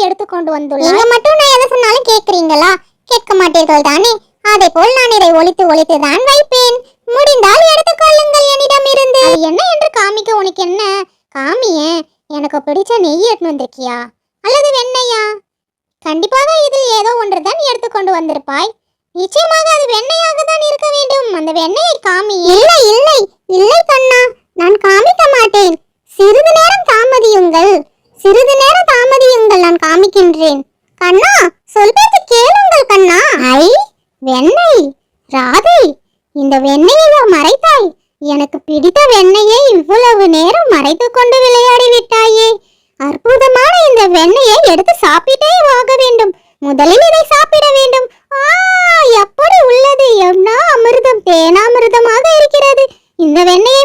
எடுத்துக்கொண்டு வந்துள்ளாய். நீங்க மட்டும் நான் எதை சொன்னாலும் கேட்கிறீங்களா? கேட்க மாட்டீர்கள் தானே? அதே போல் நான் இதை ஒளித்து ஒளித்து தான் வைப்பேன். முடிந்தால் எடுத்துக்கொள்ளுங்கள் என்னிடம் இருந்து. என்ன என்று காமிக்க உனக்கு என்ன? காமியே. எனக்கு பிடிச்ச நெய் எடுத்து வந்திருக்கியா அல்லது வெண்ணையா? கண்டிப்பாக இதில் ஏதோ ஒன்றுதான் எடுத்துக்கொண்டு வந்திருப்பாய். நிச்சயமாக அது வெண்ணையாக தான் இருக்க வேண்டும். அந்த வெண்ணையை காமி. இல்லை இல்லை இல்லை கண்ணா, நான் காமிக்க மாட்டேன். சிறிது நேரம் தாமதியுங்கள், சிறிது நேரம் தாமதியுங்கள், நான் காமிக்கின்றேன். கண்ணா, சொல்பேச்சு கேளுங்கள் கண்ணா. ஐ, வெண்ணெய். ராதை, இந்த வெண்ணெயை மறைத்தாய். எனக்கு பிடித்த வெண்ணெயை இவ்வளவு நேரம் மறைத்து கொண்டு விளையாடி விட்டாயே. அற்புதமான இந்த வெண்ணெயை எடுத்து சாப்பிட்டே ஆக வேண்டும். முதலில் இதை சாப்பிட வேண்டும். எப்படி உள்ளது! என்ன அமிர்தம், தேனாமிர்தமாக இருக்கிறது. இந்த வெண்ணெயை